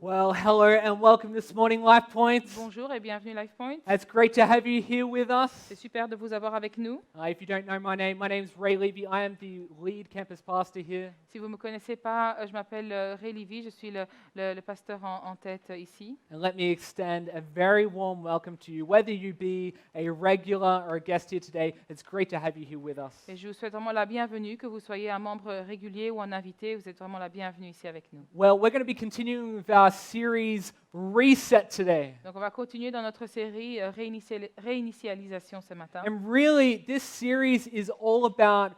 Well, hello and welcome this morning, Life Point. Bonjour et bienvenue LifePoint. It's great to have you here with us. C'est super de vous avoir avec nous. If you don't know my name's Ray Levy. I am the lead campus pastor here. Si vous ne me connaissez pas, je m'appelle Ray Levy, je suis le pasteur en tête ici. And let me extend a very warm welcome to you. Whether you be a regular or a guest here today, it's great to have you here with us. Et je vous souhaite vraiment la bienvenue, que vous soyez un membre régulier ou un invité, vous êtes vraiment la bienvenue ici avec nous. Well, we're going to be continuing with our series Reset today. Donc on va continuer dans notre série réinitialisation ce matin. And really, this series is all about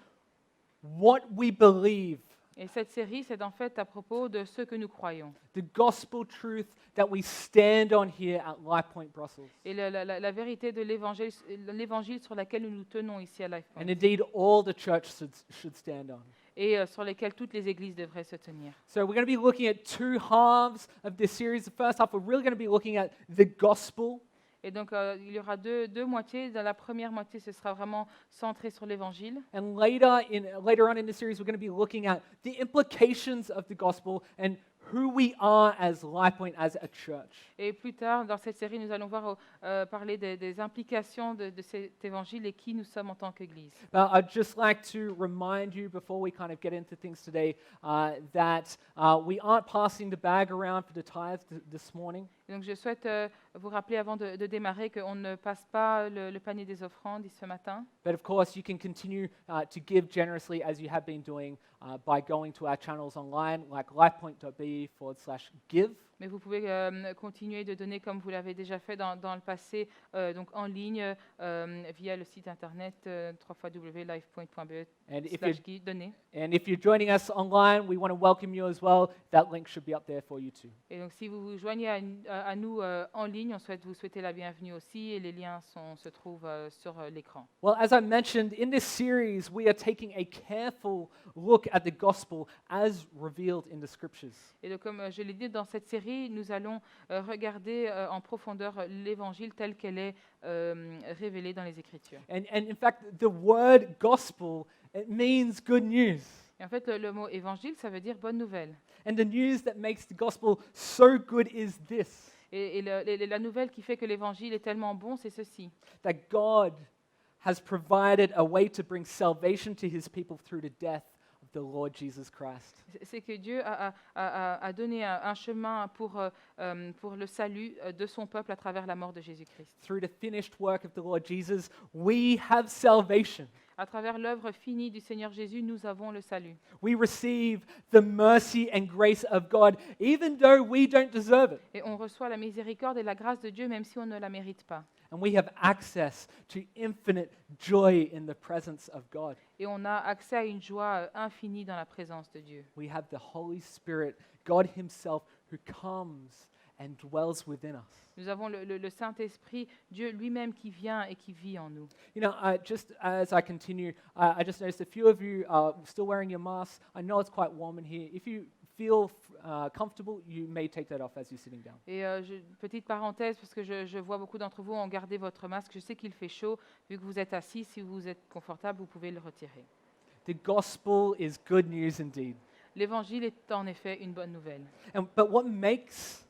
what we believe. Et cette série, c'est en fait à propos de ce que nous croyons. The gospel truth that we stand on here at Life Point Brussels. Et la vérité de l'évangile sur laquelle nous nous tenons ici à LifePoint. And indeed, all the church should stand on. Et sur lesquelles toutes les églises devraient se tenir. So we're going to be looking at two halves of this series. The first half, we're really going to be looking at the gospel. Et donc, il y aura deux moitiés. Dans la première moitié, ce sera vraiment centré sur l'Évangile. And later on in the series, we're going to be looking at the implications of the gospel and who we are as Life Point, as a church. Et plus tard, dans cette série, nous allons voir parler des implications de cet Évangile et qui nous sommes en tant qu'Église. But I'd just like to remind you before we kind of get into things today that we aren't passing the bag around for the tithes this morning. Et donc, je souhaite vous rappeler avant de démarrer qu'on ne passe pas le panier des offrandes ce matin. But of course, you can continue to give generously as you have been doing by going to our channels online, like lifepoint.be/give. Mais vous pouvez continuer de donner comme vous l'avez déjà fait dans le passé, donc en ligne via le site internet www.lifepoint.be/donner. And if you're joining us online, we want to welcome you as well. That link should be up there for you too. Et donc si vous vous joignez à nous en ligne, on souhaite vous souhaiter la bienvenue aussi et les liens se trouvent sur l'écran. Well, as I mentioned, in this series, we are taking a careful look at the gospel as revealed in the scriptures. Et donc comme je l'ai dit dans cette série, nous allons regarder en profondeur l'évangile tel qu'elle est révélée dans les Écritures. And in fact, the word gospel, it means good news. Et en fait, le mot évangile, ça veut dire bonne nouvelle. And the news that makes the gospel so good is this, Et la nouvelle qui fait que l'évangile est tellement bon, c'est ceci. that God has provided a way to bring salvation to his people through the death of the Lord Jesus Christ. C'est que Dieu a donné un chemin pour le salut de son peuple à travers la mort de Jésus-Christ. Through the finished work of the Lord Jesus, we have salvation. À travers l'œuvre finie du Seigneur Jésus, nous avons le salut. We receive the mercy and grace of God, even though we don't deserve it. Et on reçoit la miséricorde et la grâce de Dieu même si on ne la mérite pas. And we have access to infinite joy in the presence of God. Et on a accès à une joie infinie dans la présence de Dieu. We have the Holy Spirit, God himself, who comes and dwells within us. Nous avons le Saint-Esprit, Dieu lui-même qui vient et qui vit en nous. You know, just as I continue, I just noticed a few of you are still wearing your masks. I know it's quite warm in here. If you feel comfortable, you may take that off as you're sitting down. Et petite parenthèse, parce que je vois beaucoup d'entre vous ont gardé votre masque. Je sais qu'il fait chaud. Vu que vous êtes assis, si vous êtes confortable, vous pouvez le retirer. The gospel is good news indeed. L'évangile est en effet une bonne nouvelle. But what makes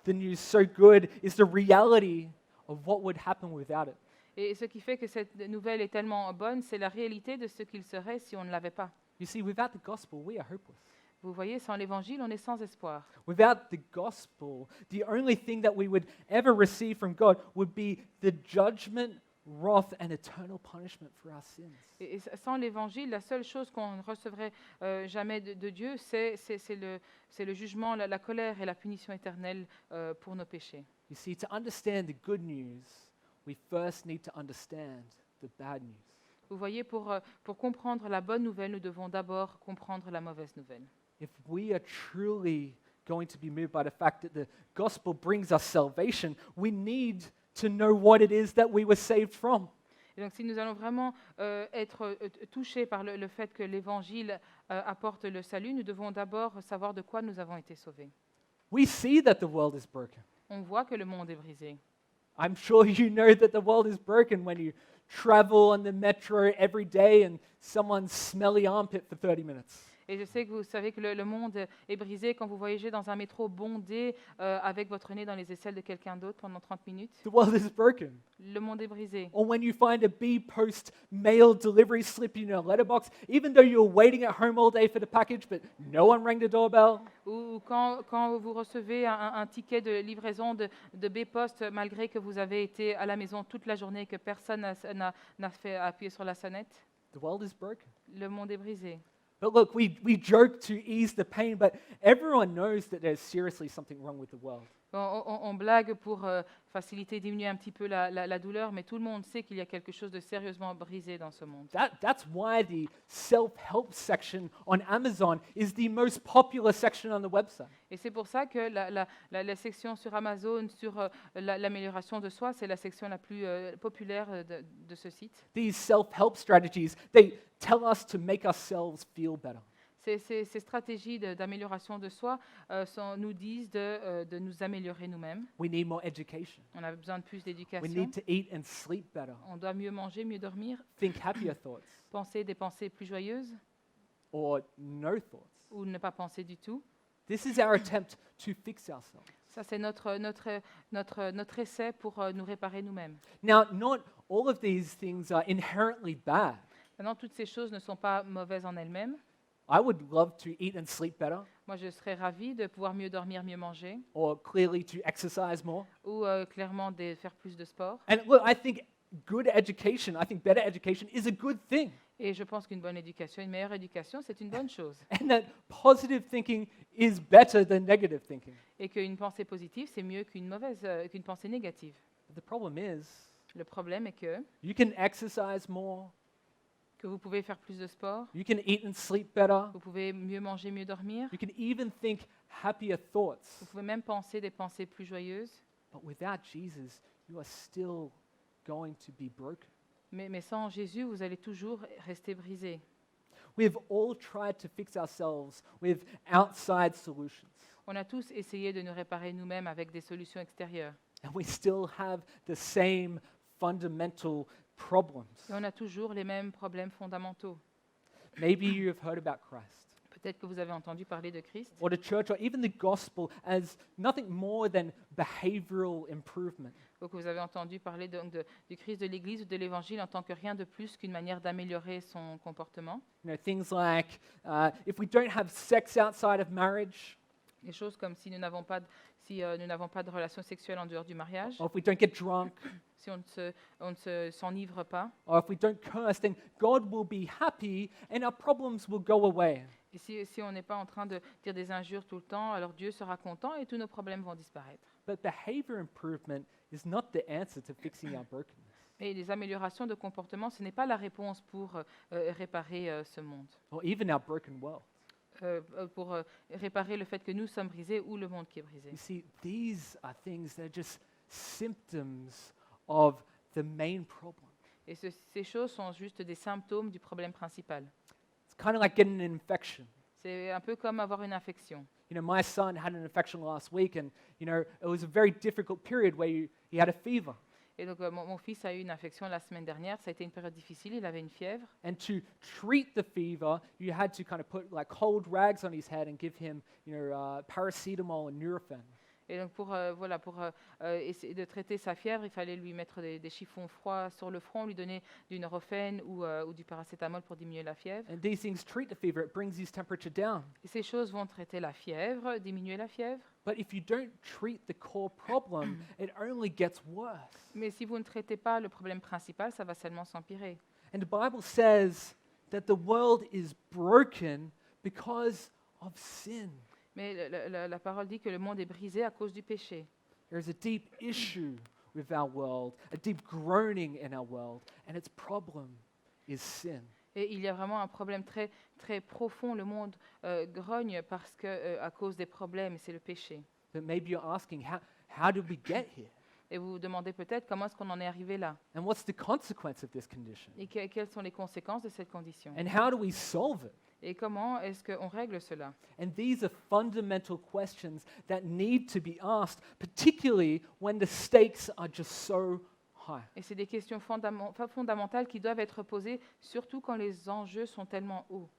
the news so good is the reality of what would happen without it. Et ce qui fait que cette nouvelle est tellement bonne, c'est la réalité de ce qu'il serait si on ne l'avait pas. You see, without the gospel, we are hopeless. Vous voyez, sans l'évangile, on est sans espoir. Without the gospel, the only thing that we would ever receive from God would be the judgment, wrath, and eternal punishment for our sins. Et sans l'évangile, la seule chose qu'on ne recevrait jamais de Dieu, c'est le jugement, la colère et la punition éternelle pour nos péchés. You see, to understand the good news, we first need to understand the bad news. Vous voyez, pour comprendre la bonne nouvelle, nous devons d'abord comprendre la mauvaise nouvelle. If we are truly going to be moved by the fact that the gospel brings us salvation, we need to know what it is that we were saved from. Et donc, si nous allons vraiment être touchés par le fait que l'Évangile apporte le salut, nous devons d'abord savoir de quoi nous avons été sauvés. We see that the world is broken. On voit que le monde est brisé. I'm sure you know that the world is broken when you travel on the metro every day and someone's smelly armpit for 30 minutes. Et je sais que vous savez que le monde est brisé quand vous voyagez dans un métro bondé avec votre nez dans les aisselles de quelqu'un d'autre pendant 30 minutes. The world is broken. Le monde est brisé. Or when you find a B-post mail delivery slip in your letterbox, even though you were waiting at home all day for the package, but no one rang the doorbell. Ou quand vous recevez un ticket de livraison de B-Post, malgré que vous avez été à la maison toute la journée et que personne n'a fait appuyer sur la sonnette. The world is broken. Le monde est brisé. But look, we joke to ease the pain, but everyone knows that there's seriously something wrong with the world. On blague pour faciliter, diminuer un petit peu la douleur, mais tout le monde sait qu'il y a quelque chose de sérieusement brisé dans ce monde. That's why the self-help section on Amazon is the most popular section on the website. Et c'est pour ça que la section sur Amazon, sur l'amélioration de soi, c'est la section la plus populaire de ce site. These self-help strategies, they tell us to make ourselves feel better. Ces stratégies d'amélioration de soi nous disent de nous améliorer nous-mêmes. We need more education. On a besoin de plus We d'éducation. need to eat and sleep better. On doit mieux manger, mieux dormir, Think happier thoughts penser des pensées plus joyeuses or no thoughts. ou ne pas penser du tout. This is our attempt to fix ourselves. Ça, c'est notre essai pour nous réparer nous-mêmes. Now, not all of these things are inherently bad. Maintenant, toutes ces choses ne sont pas mauvaises en elles-mêmes. I would love to eat and sleep better, Moi, je serais ravie de pouvoir mieux dormir, mieux manger, or clearly to exercise more. ou clairement de faire plus de sport. And look, I think good education, I think better education is a good thing. Et je pense qu'une bonne éducation, une meilleure éducation, c'est une bonne chose. And that positive thinking is better than negative thinking. Et qu'une pensée positive, c'est mieux qu'une pensée négative. But the problem is, Le problème est que you can exercise more, vous pouvez faire plus de sport, you can eat and sleep better, vous pouvez mieux manger, mieux dormir, you can even think happier thoughts. vous pouvez même penser des pensées plus joyeuses, But without Jesus, you are still going to be broken. mais sans Jésus, vous allez toujours rester brisé. We've all tried to fix ourselves with outside solutions, On a tous essayé de nous réparer nous-mêmes avec des solutions extérieures. and we still have the same fundamental problems. Et on a toujours les mêmes problèmes fondamentaux. Maybe you have heard about Christ Peut-être que vous avez entendu parler de Christ, or the church or even the gospel as nothing more than behavioral improvement. ou que vous avez entendu parler du Christ de l'Église ou de l'Évangile en tant que rien de plus qu'une manière d'améliorer son comportement. You know, things like if we don't have sex outside of marriage, Des choses comme si nous n'avons pas de relations sexuelles en dehors du mariage, or if we don't get drunk, si on ne s'enivre pas, or if we don't curse, then God will be happy and our problems will go away. et si on n'est pas en train de dire des injures tout le temps, alors Dieu sera content et tous nos problèmes vont disparaître. But behavior improvement is not the answer to fixing our brokenness Et les améliorations de comportement, ce n'est pas la réponse pour réparer ce monde, or even our broken world. pour réparer le fait que nous sommes brisés ou le monde qui est brisé. You see, these are things that are just symptoms of the main problem. Et ces choses sont juste des symptômes du problème principal. It's kind of like getting an infection. C'est un peu comme avoir une infection. You know, my son had an infection last week, and you know, it was a very difficult period where he had a fever. Et donc, mon fils a eu une infection la semaine dernière. Ça a été une période difficile. Il avait une fièvre. And to treat the fever, you had to kind of put like cold rags on his head and give him, you know, paracetamol and Nurofen. Et donc, pour essayer de traiter sa fièvre, il fallait lui mettre des chiffons froids sur le front, lui donner du Nurofen ou du paracétamol pour diminuer la fièvre. And these things treat the fever; it brings his temperature down. Et ces choses vont traiter la fièvre, diminuer la fièvre. But if you don't treat the core problem, it only gets worse. Mais si vous ne traitez pas le problème principal, ça va seulement s'empirer. And the Bible says that the world is broken because of sin. Mais la parole dit que le monde est brisé à cause du péché. There's a deep issue with our world, a deep groaning in our world, and its problem is sin. Et il y a vraiment un problème très, très profond. Le monde grogne parce à cause des problèmes, et c'est le péché. But maybe you're asking, how did we get here? Et vous vous demandez peut-être comment est-ce qu'on en est arrivé là? And what's the consequence of this condition? Et quelles sont les conséquences de cette condition? And how do we solve it? Et comment est-ce qu'on règle cela? And these are fundamental questions that need to be asked, particularly when the stakes are just so high. Et c'est des questions fondamentales qui doivent être posées, surtout quand les enjeux sont tellement hauts.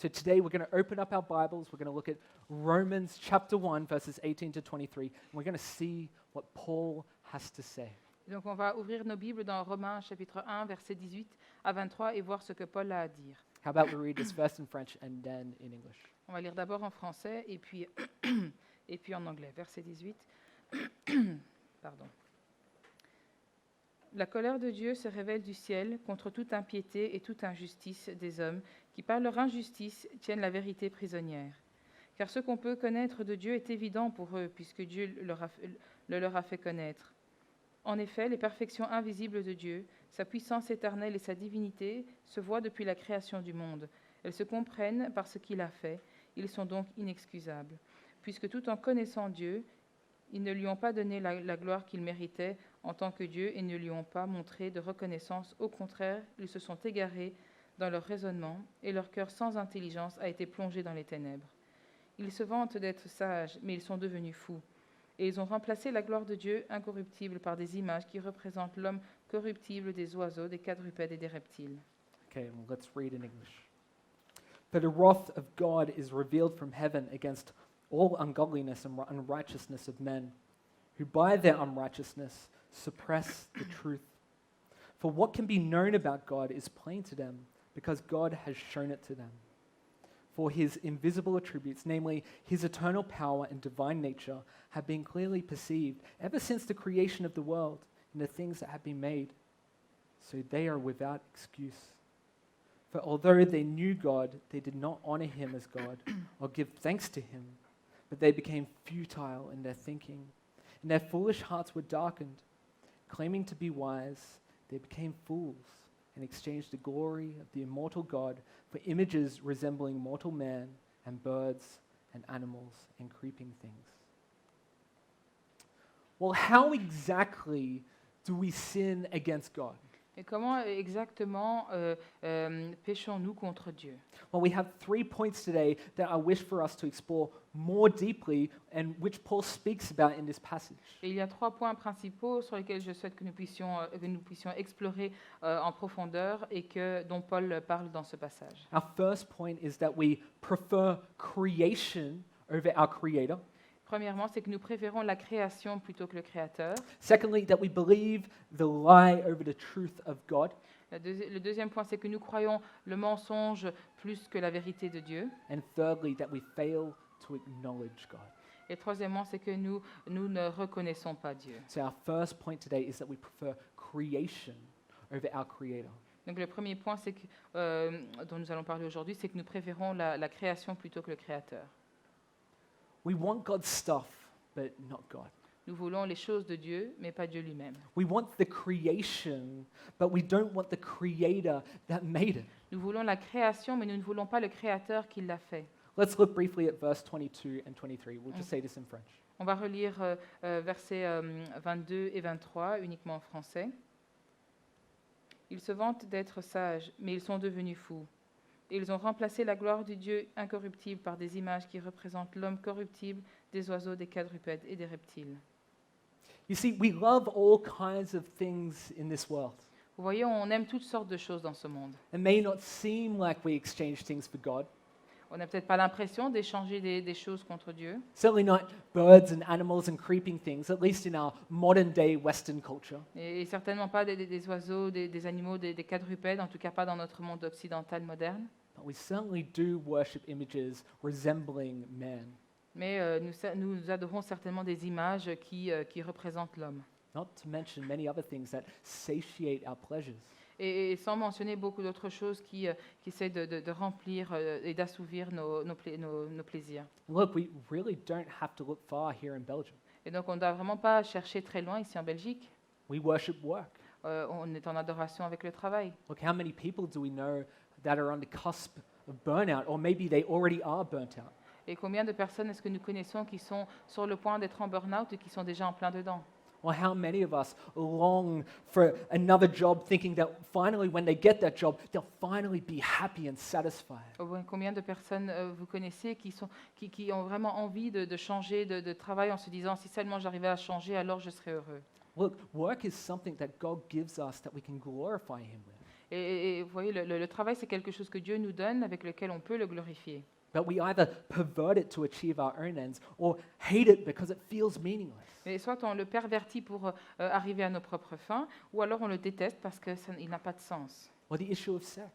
So today we're going to open up our Bibles. We're going to look at Romans chapter 1, verses 18 to 23. And we're going to see what Paul has to say. Donc on va ouvrir nos Bibles dans Romains chapitre 1, versets 18 à 23 et voir ce que Paul a à dire. How about we read this first in French and then in English? On va lire d'abord en français et puis, et puis en anglais. Verset 18. Pardon. La colère de Dieu se révèle du ciel contre toute impiété et toute injustice des hommes qui, par leur injustice, tiennent la vérité prisonnière. Car ce qu'on peut connaître de Dieu est évident pour eux, puisque Dieu le leur a fait connaître. En effet, les perfections invisibles de Dieu, sa puissance éternelle et sa divinité, se voient depuis la création du monde. Elles se comprennent par ce qu'il a fait. Ils sont donc inexcusables, puisque tout en connaissant Dieu, ils ne lui ont pas donné la gloire qu'il méritait en tant que Dieu et ne lui ont pas montré de reconnaissance. Au contraire, ils se sont égarés dans leur raisonnement et leur cœur sans intelligence a été plongé dans les ténèbres. Ils se vantent d'être sages, mais ils sont devenus fous. Et ils ont remplacé la gloire de Dieu incorruptible par des images qui représentent l'homme corruptible, des oiseaux, des quadrupèdes et des reptiles. Okay, well, let's read in English. For the wrath of God is revealed from heaven against all ungodliness and unrighteousness of men, who by their unrighteousness suppress the truth. For what can be known about God is plain to them, because God has shown it to them. For his invisible attributes, namely his eternal power and divine nature, have been clearly perceived ever since the creation of the world in the things that have been made. So they are without excuse. For although they knew God, they did not honor him as God or give thanks to him, but they became futile in their thinking, and their foolish hearts were darkened. Claiming to be wise, they became fools and exchanged the glory of the immortal God for images resembling mortal man and birds and animals and creeping things. Well, how exactly do we sin against God? Et comment exactement péchons-nous contre Dieu? Well, we have 3 points today that I wish for us to explore more deeply and which Paul speaks about in this passage. Et il y a 3 points principaux sur lesquels je souhaite que nous puissions explorer en profondeur et dont Paul parle dans ce passage. Our first point is that we prefer creation over our Creator. Premièrement, c'est que nous préférons la création plutôt que le Créateur. Secondly, that we believe the lie over the truth of God. Le deuxième point, c'est que nous croyons le mensonge plus que la vérité de Dieu. And thirdly, that we fail to acknowledge God. Et troisièmement, c'est que nous ne reconnaissons pas Dieu. So our first point today is that we prefer creation over our Creator. Donc le premier point dont nous allons parler aujourd'hui, c'est que nous préférons la création plutôt que le Créateur. We want God's stuff, but not God. Nous voulons les choses de Dieu, mais pas Dieu lui-même. We want the creation, but we don't want the Creator that made it. Nous voulons la création, mais nous ne voulons pas le Créateur qui l'a fait. Let's look briefly at verse 22 and 23. We'll just say this in French. On va relire versets 22 et 23, uniquement en français. Ils se vantent d'être sages, mais ils sont devenus fous. Et ils ont remplacé la gloire du Dieu incorruptible par des images qui représentent l'homme corruptible, des oiseaux, des quadrupèdes et des reptiles. You see, we love all kinds of things in this world. Vous voyez, on aime toutes sortes de choses dans ce monde. It may not seem like we exchange things for God. On n'a peut-être pas l'impression d'échanger des choses contre Dieu. Certainly not birds and animals and creeping things, at least in our modern day Western culture. Et certainement pas des oiseaux, des animaux, des quadrupèdes, en tout cas pas dans notre monde occidental moderne. But we certainly do worship images resembling man. Mais nous adorons certainement des images qui représentent l'homme. Not to mention many other things that satiate our pleasures. Et sans mentionner beaucoup d'autres choses qui essaient de remplir et d'assouvir nos plaisirs. Look, we really don't have to look far here in Belgium. Et donc on ne doit vraiment pas chercher très loin ici en Belgique. We worship work. On est en adoration avec le travail. Look, how many people do we know that are on the cusp of burnout, or maybe they already are burnt out? Et combien de personnes est-ce que nous connaissons qui sont sur le point d'être en burn-out et qui sont déjà en plein dedans? Or how many of us long for another job, thinking that finally, when they get that job, they'll finally be happy and satisfied? Ou bien combien de personnes vous connaissez qui ont vraiment envie de changer de travail en se disant si seulement j'arrivais à changer, alors je serais heureux. Look, work is something that God gives us that we can glorify Him with. Et vous voyez, le travail, c'est quelque chose que Dieu nous donne, avec lequel on peut le glorifier. But we either pervert it to achieve our own ends or hate it because it feels meaningless. Mais soit on le pervertit pour arriver à nos propres fins, ou alors on le déteste parce qu'il n'a pas de sens. Or the issue of sex.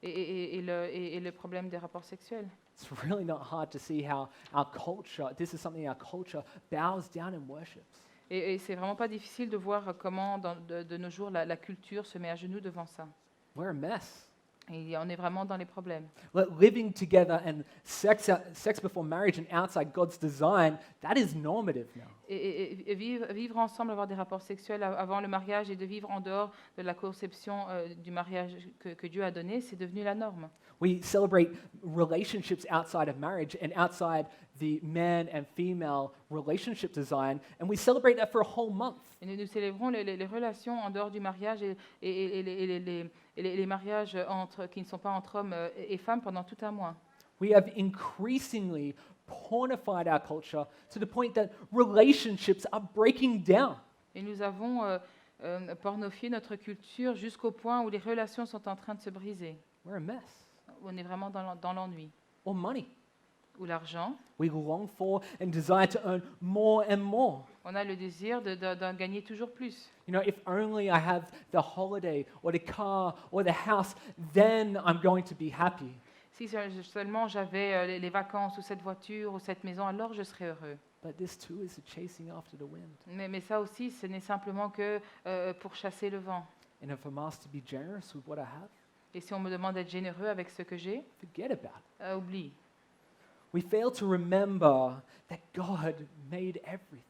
Et le problème des rapports sexuels. It's really not hard to see how our culture, this is something our culture bows down and worships. Et c'est vraiment pas difficile de voir comment, de nos jours, la culture se met à genoux devant ça. We're a mess. Et on est vraiment dans les problèmes. Living together and sex before marriage and outside God's design, that is normative now. Et vivre ensemble, avoir des rapports sexuels avant le mariage et de vivre en dehors de la conception du mariage que Dieu a donné, c'est devenu la norme. We celebrate relationships outside of marriage and outside the man and female relationship design, and we celebrate that for a whole month. Et nous célébrons les relations en dehors du mariage et les mariages qui ne sont pas entre hommes et femmes pendant tout un mois. We have increasingly pornified our culture to the point that relationships are breaking down. Et nous avons pornifié notre culture jusqu'au point où les relations sont en train de se briser. We're a mess. On est vraiment dans l'ennui. Or money. Ou l'argent. We long for and desire to earn more and more. On a le désir d'en gagner toujours plus. You know, if only I have the holiday or the car or the house, then I'm going to be happy. Si seulement j'avais les vacances ou cette voiture ou cette maison, alors je serais heureux. But this too is a chasing after the wind. Mais ça aussi, ce n'est simplement que pour chasser le vent. And if I'm asked to be generous with what I have, Et si on me demande d'être généreux avec ce que j'ai, forget about it. oublie. We fail to remember that God made everything.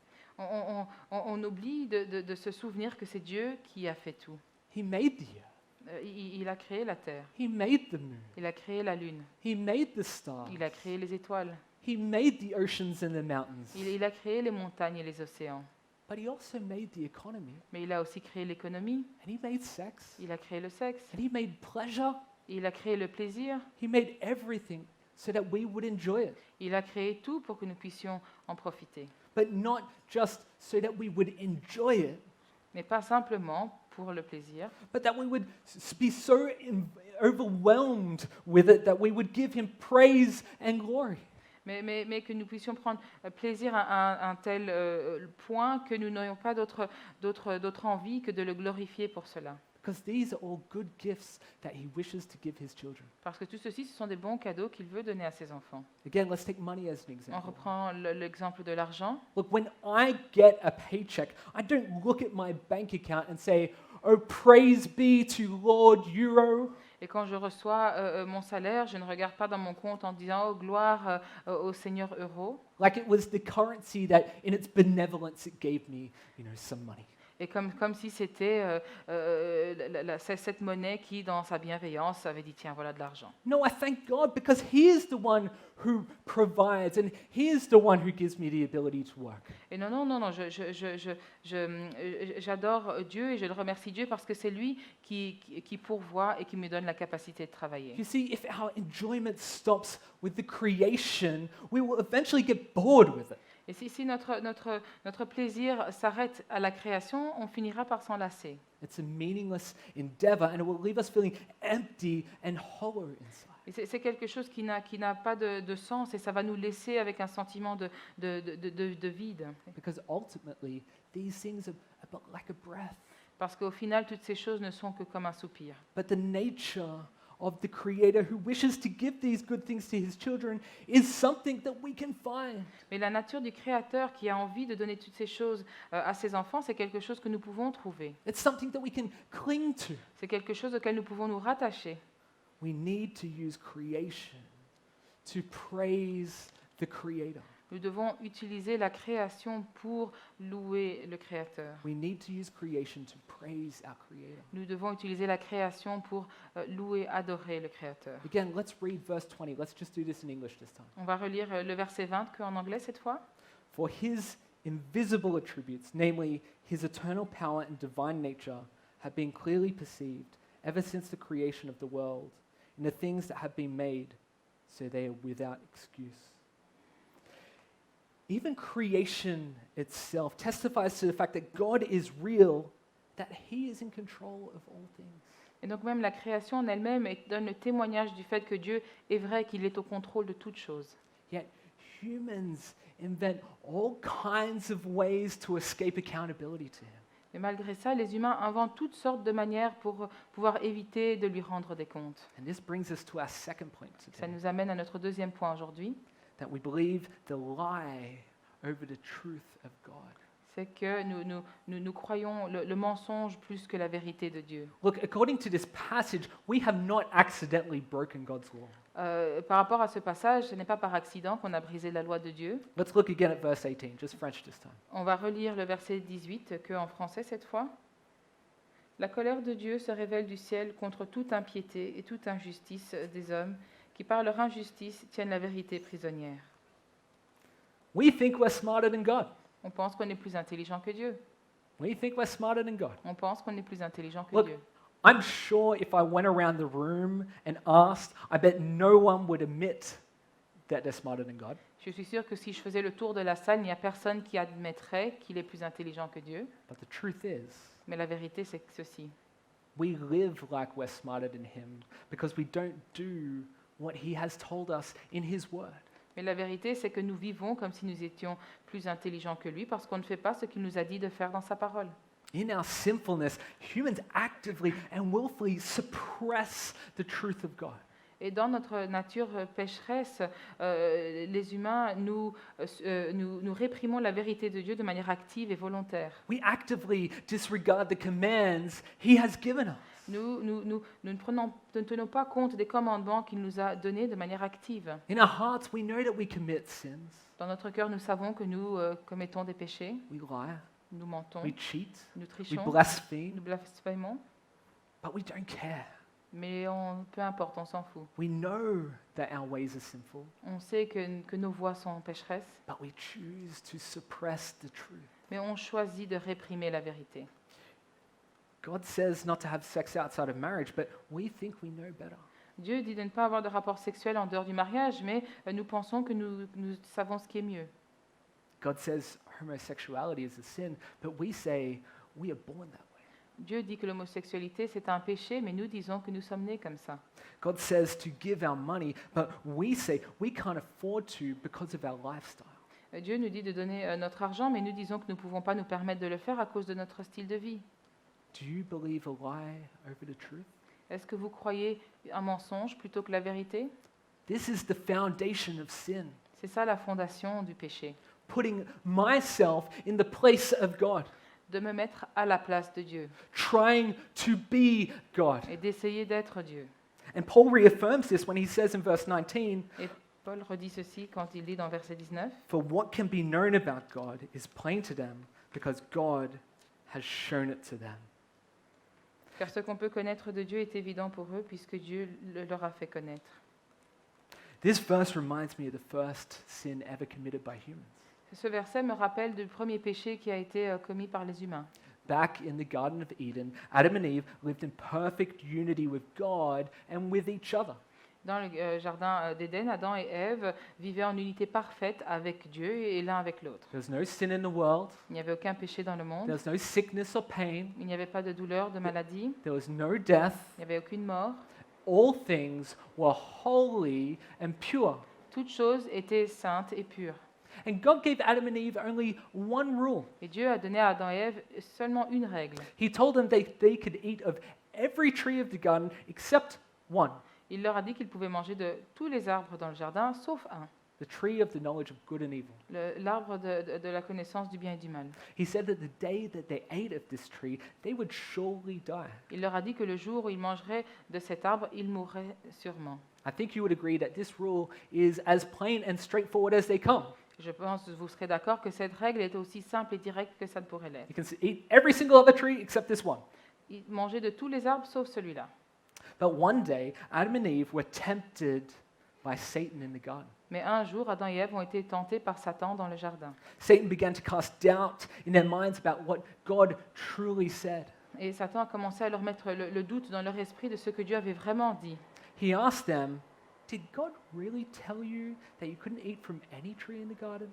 On oublie de se souvenir que c'est Dieu qui a fait tout. He made the earth. Il a créé la terre, He made the moon. il a créé la lune, He made the stars. il a créé les étoiles, He made the oceans and the mountains. il a créé les montagnes et les océans. But he also made the economy. Mais il a aussi créé l'économie, And he made sex. il a créé le sexe, And he made pleasure. il a créé le plaisir, He made everything so that we would enjoy it. il a créé tout pour que nous puissions en profiter. But not just so that we would enjoy it, Mais pas simplement pour le plaisir, but that we would be so overwhelmed with it that we would give him praise and glory. mais que nous puissions prendre plaisir à un tel point que nous n'ayons pas d'autre envie que de le glorifier pour cela. Because these are all good gifts that he wishes to give his children. Parce que tout ceci, ce sont des bons cadeaux qu'il veut donner à ses enfants. Again, let's take money as an On example. reprend l'exemple de l'argent. Look, when I get a paycheck, I don't look at my bank account and say, oh, praise be to Lord Euro. Et quand je reçois mon salaire, je ne regarde pas dans mon compte en disant « Oh, gloire au Seigneur euro Like it was the currency that in its benevolence it gave me, some money. ». Et comme si c'était cette monnaie qui, dans sa bienveillance, avait dit « Tiens, voilà de l'argent ». No, I thank God because he is the one who provides and he is the one who gives me the ability to work. Et non, j'adore Dieu et je le remercie Dieu parce que c'est lui qui pourvoit et qui me donne la capacité de travailler. You see, if our enjoyment stops with the creation, we will eventually get bored with it. Et si notre plaisir s'arrête à la création, on finira par s'en lasser. It's a meaningless endeavor and it will leave us feeling empty and hollow inside. Et c'est quelque chose qui n'a pas de sens et ça va nous laisser avec un sentiment de vide. Because ultimately, these things are but like a breath. Parce qu'au final, toutes ces choses ne sont que comme un soupir. But the nature of the Creator who wishes to give these good things to his children is something that we can find. Mais la nature du Créateur qui a envie de donner toutes ces choses à ses enfants, c'est quelque chose que nous pouvons trouver. It's something that we can cling to. C'est quelque chose auquel nous pouvons nous rattacher. We need to use creation to praise the Creator. Nous devons utiliser la création pour louer le Créateur. We need to use creation to praise our Creator. Nous devons utiliser la création pour louer, adorer le Créateur. Again, let's read verse 20. Let's just do this in English this time. On va relire le verset 20 qu'en anglais cette fois. For his invisible attributes, namely his eternal power and divine nature, have been clearly perceived ever since the creation of the world, in the things that have been made, so they are without excuse. Even creation itself testifies to the fact that God is real, that he is in control of all things. Et donc même la création en elle-même donne le témoignage du fait que Dieu est vrai, qu'il est au contrôle de toutes choses. Yet humans invent all kinds of ways to escape accountability to him. Et malgré ça, les humains inventent toutes sortes de manières pour pouvoir éviter de lui rendre des comptes. And this brings us to our second point Ça today, nous amène à notre deuxième point aujourd'hui, that we believe the lie over the truth of God. c'est que nous croyons le mensonge plus que la vérité de Dieu. Look, according to this passage, we have not accidentally broken God's law. Par rapport à ce passage, ce n'est pas par accident qu'on a brisé la loi de Dieu. Let's look again at verse 18, just French this time. On va relire le verset 18, que en français cette fois. La colère de Dieu se révèle du ciel contre toute impiété et toute injustice des hommes qui, par leur injustice, tiennent la vérité prisonnière. We think we're smarter than God. On pense qu'on est plus intelligent que Dieu. We think we're smarter than God. On pense qu'on est plus intelligent que Look, Dieu. I'm sure if I went around the room and asked, I bet no one would admit that they're smarter than God. Je suis sûre que si je faisais le tour de la salle, il n'y a personne qui admettrait qu'il est plus intelligent que Dieu. But the truth is, Mais la vérité, c'est ceci. we live like we're smarter than Him because we don't do what He has told us in His Word. Mais la vérité, c'est que nous vivons comme si nous étions plus intelligents que lui parce qu'on ne fait pas ce qu'il nous a dit de faire dans sa parole. In our sinfulness, humans actively and willfully suppress the truth of God. Et dans notre nature pécheresse, les humains, nous réprimons la vérité de Dieu de manière active et volontaire. We actively disregard the commands He has given us. Nous ne tenons pas compte des commandements qu'il nous a donnés de manière active. In our hearts, we know that we commit sins. Dans notre cœur, nous savons que nous commettons des péchés, We lie, nous mentons, we cheat, nous we trichons, blaspheme, nous blasphémons, but we don't care. mais peu importe, on s'en fout. We know that our ways are sinful, On sait que nos voies sont pécheresses, but we choose to suppress the truth. mais on choisit de réprimer la vérité. God says not to have sex outside of marriage, but we think we know better. Dieu dit de ne pas avoir de rapport sexuel en dehors du mariage, mais nous pensons que nous savons ce qui est mieux. God says homosexuality is a sin, but we say we are born that way. Dieu dit que l'homosexualité, c'est un péché, mais nous disons que nous sommes nés comme ça. God says to give our money, but we say we can't afford to because of our lifestyle. Dieu nous dit de donner notre argent, mais nous disons que nous ne pouvons pas nous permettre de le faire à cause de notre style de vie. Do you believe a lie over the truth? Est-ce que vous croyez un mensonge plutôt que la vérité? This is the foundation of sin. C'est ça la fondation du péché, Putting myself in the place of God, de me mettre à la place de Dieu trying to be God. et d'essayer d'être Dieu. And Paul reaffirms this when he says in verse 19, Et Paul redit ceci quand il dit dans verset 19, "For what can be known about God is plain to them, because God has shown it to them." car ce qu'on peut connaître de Dieu est évident pour eux puisque Dieu le leur a fait connaître. This verse reminds me of the first sin ever committed by humans. Ce verset me rappelle du premier péché qui a été commis par les humains. Back in the Garden of Eden, Adam and Eve lived in perfect unity with God and with each other. Dans le jardin d'Éden, Adam et Ève vivaient en unité parfaite avec Dieu et l'un avec l'autre. There was no sin in the world. Il n'y avait aucun péché dans le monde, There was no sickness or pain. il n'y avait pas de douleur, de maladie, There was no death. il n'y avait aucune mort. All things were holy and pure. Toutes choses étaient saintes et pures. And God gave Adam and Eve only one rule. Et Dieu a donné à Adam et Ève seulement une règle. He told them they could eat of every tree of the garden except one, Il leur a dit qu'ils pouvaient manger de tous les arbres dans le jardin, sauf un, the tree of the knowledge of good and evil. l'arbre de la connaissance du bien et du mal. He said that the day that they ate of this tree, they would surely die. Il leur a dit que le jour où ils mangeraient de cet arbre, ils mourraient sûrement. I think you would agree that this rule is as plain and straightforward as they come. Je pense que vous serez d'accord que cette règle est aussi simple et directe que ça ne pourrait l'être. You can eat every single other tree except this one. Ils mangeaient de tous les arbres sauf celui-là. But one day, Adam and Eve were tempted by Satan in the garden. Mais un jour, Adam et Ève ont été tentés par Satan dans le jardin. Satan began to cast doubt in their minds about what God truly said. Et Satan a commencé à leur mettre le doute dans leur esprit de ce que Dieu avait vraiment dit. He asked them, "Did God really tell you that you couldn't eat from any tree in the garden?"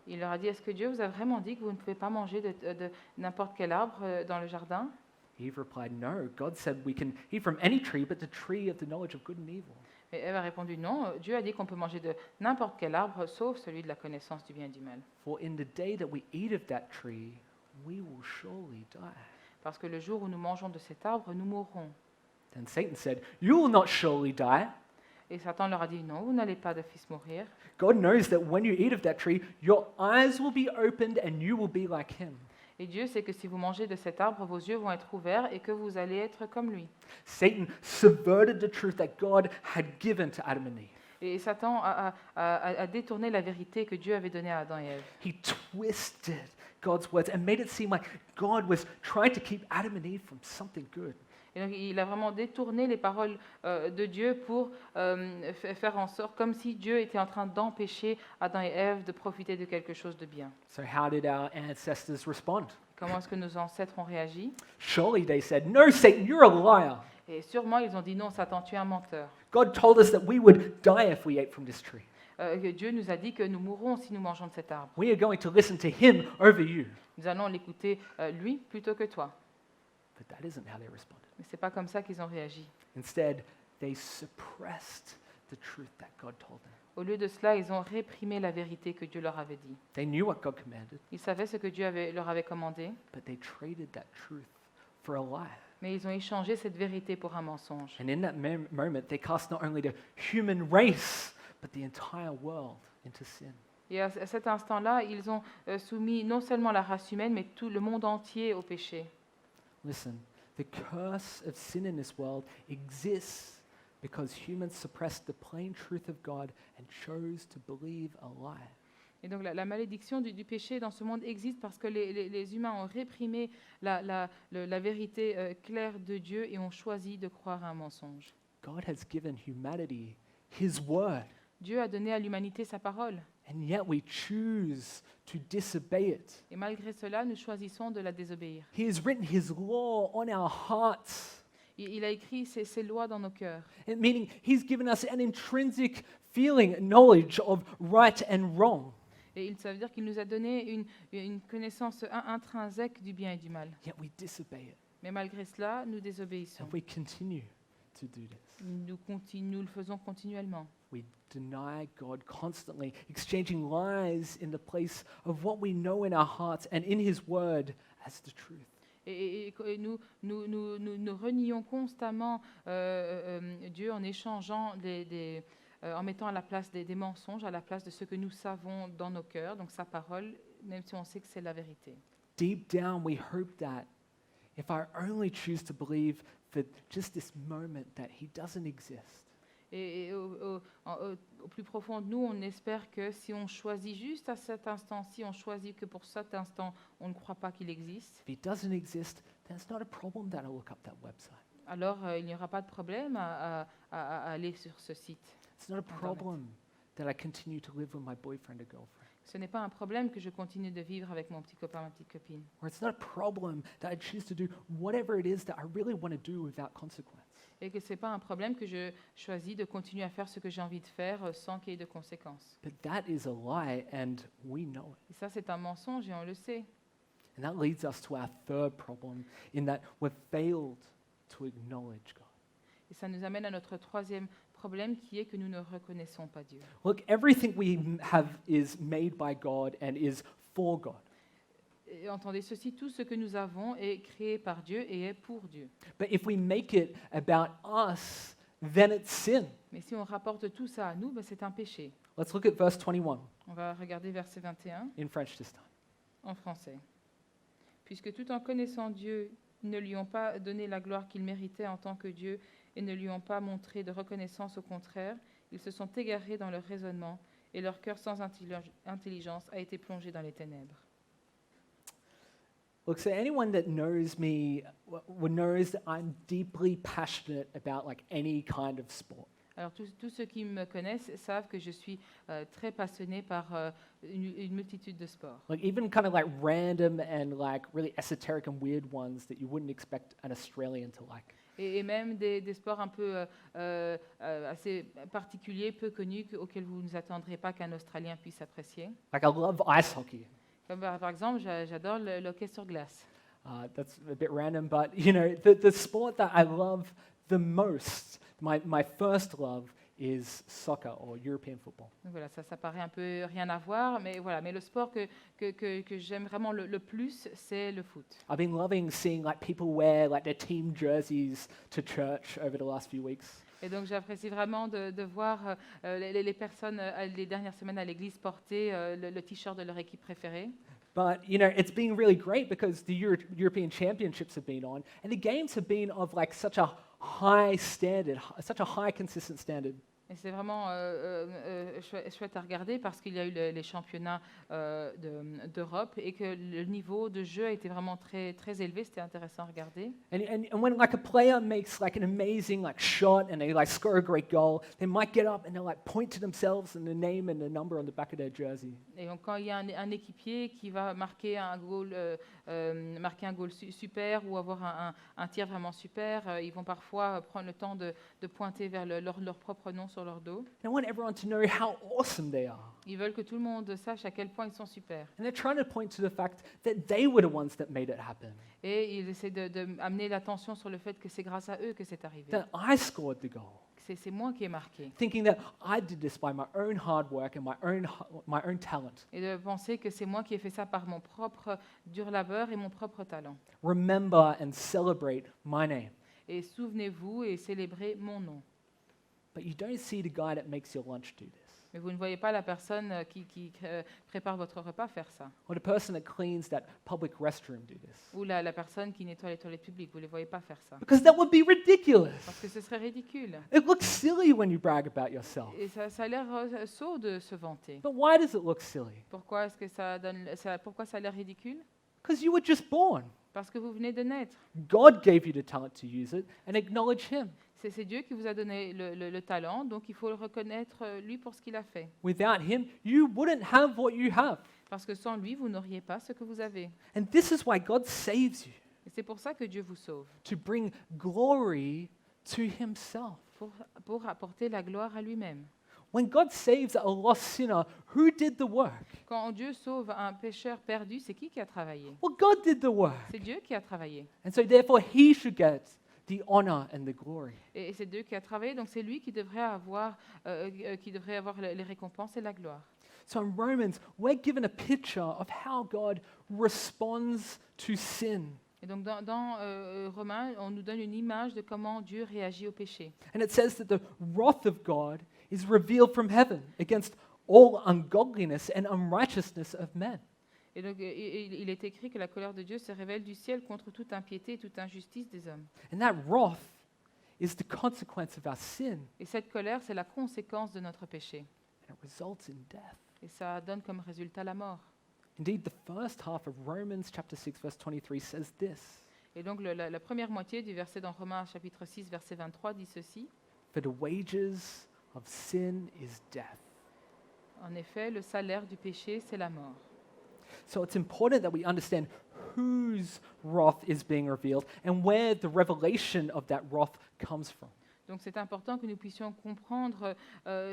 Il leur a dit, est-ce que Dieu vous a vraiment dit que vous ne pouvez pas manger de n'importe quel arbre dans le jardin? Eve replied, "No, God said we can eat from any tree but the tree of the knowledge of good and evil." Et Ève a répondu non, Dieu a dit qu'on peut manger de n'importe quel arbre sauf celui de la connaissance du bien et du mal. For in the day that we eat of that tree, we will surely die. Parce que le jour où nous mangeons de cet arbre, nous mourrons. Then Satan said, "You will not surely die. Et Satan leur a dit non, vous n'allez pas de fils mourir. God knows that when you eat of that tree, your eyes will be opened and you will be like him." Et Dieu sait que si vous mangez de cet arbre, vos yeux vont être ouverts et que vous allez être comme lui. Satan subverted the truth that God had given to Adam and Eve. Et Satan a détourné la vérité que Dieu avait donnée à Adam et Ève. He twisted God's words and made it seem like God was trying to keep Adam and Eve from something good. Et donc, il a vraiment détourné les paroles de Dieu pour faire en sorte, comme si Dieu était en train d'empêcher Adam et Ève de profiter de quelque chose de bien. So how did our ancestors respond? Comment est-ce que nos ancêtres ont réagi? Surely they said, "No, Satan, you're a liar. Et sûrement, ils ont dit non, Satan, tu es un menteur. God told us that we would die if we ate from this tree. Que Dieu nous a dit que nous mourrons si nous mangeons de cet arbre. We are going to listen to him over you." Nous allons l'écouter lui plutôt que toi. But that isn't how they responded. Mais ce n'est pas comme ça qu'ils ont réagi. Instead, they suppressed the truth that God told them. Au lieu de cela, ils ont réprimé la vérité que Dieu leur avait dit. They knew what God commanded, Ils savaient ce que Dieu leur avait commandé, but they traded that truth for a lie. mais ils ont échangé cette vérité pour un mensonge. And in that moment, they cast not only the human race, but the entire world into sin. Et à cet instant-là, ils ont soumis non seulement la race humaine, mais tout le monde entier au péché. Listen, the curse of sin in this world exists because humans suppressed the plain truth of God and chose to believe a lie. Et donc la malédiction du péché dans ce monde existe parce que les humains ont réprimé la vérité claire de Dieu et ont choisi de croire à un mensonge. God has given humanity his word, Dieu a donné à l'humanité sa parole. and yet we choose to disobey it. Et malgré cela, nous choisissons de la désobéir. He has written his law on our hearts, Il a écrit ses lois dans nos cœurs. meaning he's given us an intrinsic feeling, knowledge of right and wrong. Et ça veut dire qu'il nous a donné une connaissance intrinsèque du bien et du mal. Yet we disobey it, Mais malgré cela, nous désobéissons. and we continue to do this. Nous le faisons continuellement. We deny God constantly, exchanging lies in the place of what we know in our hearts and in his word as the truth. Et nous renions constamment Dieu en échangeant en mettant à la place des mensonges, à la place de ce que nous savons dans nos cœurs, donc sa parole, même si on sait que c'est la vérité. Deep down, we hope that if I only choose to believe for just this moment that he doesn't exist, Et au plus profond de nous, on espère que si on choisit juste à cet instant-ci, on choisit que pour cet instant, on ne croit pas qu'il existe, if he doesn't exist, then it's not a problem that I look up that website. alors il n'y aura pas de problème à aller sur ce site. It's not a problem that I continue to live with my boyfriend or girlfriend. Ce n'est pas un problème que je continue de vivre avec mon petit copain, ma petite copine. Or it's not a problem that I choose to do whatever it is that I really want to do without consequence. Et que ce n'est pas un problème que je choisis de continuer à faire ce que j'ai envie de faire sans qu'il y ait de conséquences. But that is a lie, and we know it. Et ça, c'est un mensonge et on le sait. And that leads us to our third problem, in that we've failed to acknowledge God. Et ça nous amène à notre troisième problème qui est que nous ne reconnaissons pas Dieu. Look, everything we have is made by God and is for God. Et entendez ceci, tout ce que nous avons est créé par Dieu et est pour Dieu. But if we make it about us, then it's sin. Mais si on rapporte tout ça à nous, ben c'est un péché. Let's look at verse 21 On va regarder verset 21 in French this time. en français. Puisque tout en connaissant Dieu, ils ne lui ont pas donné la gloire qu'il méritait en tant que Dieu et ne lui ont pas montré de reconnaissance, au contraire, ils se sont égarés dans leur raisonnement et leur cœur sans intelligence a été plongé dans les ténèbres. Look, so anyone that knows me knows that I'm deeply passionate about like any kind of sport. Alors tous ceux qui me connaissent savent que je suis très passionné par une multitude de sports. Like even kind of like random and like really esoteric and weird ones that you wouldn't expect an Australian to like. Et même des sports un peu assez particuliers, peu connus, auxquels vous ne vous attendrez pas qu'un Australien puisse apprécier. Like I love ice hockey. Comme par exemple, j'adore le hockey sur glace. That's a bit random, but the sport that I love the most, my first love, is soccer or European football. Donc voilà, ça paraît un peu rien à voir, mais voilà. Mais le sport que j'aime vraiment le plus, c'est le foot. I've been loving seeing like people wear like their team jerseys to church over the last few weeks. Et donc j'apprécie vraiment de voir les personnes les dernières semaines à l'église porter le t-shirt de leur équipe préférée. But it's been really great because the European Championships have been on, and the games have been of like such a high standard, such a high consistent standard. Et c'est vraiment chouette à regarder parce qu'il y a eu les championnats d'Europe et que le niveau de jeu a été vraiment très, très élevé. C'était intéressant à regarder. And when like a player makes like an amazing like shot and they like score a great goal, they might get up and they'll like point to themselves and the name and the number on the back of their jersey. Et donc quand il y a un équipier qui va marquer un goal super ou avoir un tir vraiment super, ils vont parfois prendre le temps de pointer vers leur propre nom sur leur dos. They want everyone to know how awesome they are. Ils veulent que tout le monde sache à quel point ils sont super. And they're trying to point to the fact that they were the ones that made it happen. Et ils essaient d'amener l'attention sur le fait que c'est grâce à eux que c'est arrivé. That I scored the goal. C'est moi qui ai marqué. Thinking that I did this by my own hard work and my own talent. Et de penser que c'est moi qui ai fait ça par mon propre dur labeur et mon propre talent. Remember and celebrate my name. Et souvenez-vous et célébrez mon nom. But you don't see the guy that makes your lunch do this. Mais vous ne voyez pas la personne qui prépare votre repas faire ça. Or the person that cleans that public restroom do this. Ou la personne qui nettoie les toilettes publiques. Vous ne les voyez pas faire ça. Because that would be ridiculous. Parce que ce serait ridicule. It looks silly when you brag about yourself. Et ça a l'air sot de se vanter. But why does it look silly? Pourquoi est-ce que pourquoi ça a l'air ridicule? Because you were just born. Parce que vous venez de naître. God gave you the talent to use it and acknowledge Him. C'est Dieu qui vous a donné le talent, donc il faut le reconnaître lui pour ce qu'il a fait. Without Him, you wouldn't have what you have. Parce que sans lui, vous n'auriez pas ce que vous avez. And this is why God saves you, Et c'est pour ça que Dieu vous sauve, to bring glory to Himself. pour apporter la gloire à lui-même. When God saves a lost sinner, who did the work? Quand Dieu sauve un pécheur perdu, c'est qui a travaillé? Well, God did the work. C'est Dieu qui a travaillé. And so therefore He should get the honor and the glory. Et c'est Dieu qui a travaillé, donc c'est lui qui devrait avoir les récompenses et la gloire. So in Romans, we're given a picture of how God responds to sin. Et donc dans Romains, on nous donne une image de comment Dieu réagit au péché. And it says that the wrath of God is revealed from heaven against all ungodliness and unrighteousness of men. Et donc il est écrit que la colère de Dieu se révèle du ciel contre toute impiété et toute injustice des hommes. And that wrath is the consequence of our sin, Et cette colère, c'est la conséquence de notre péché. and it results in death. Et ça donne comme résultat la mort. Indeed, the first half of Romans chapter 6 verse 23 says this: Et donc la première moitié du verset dans Romains chapitre 6 verset 23 dit ceci. For the wages of sin is death. En effet, le salaire du péché, c'est la mort. So it's important that we understand whose wrath is being revealed and where the revelation of that wrath comes from. Donc c'est important que nous puissions comprendre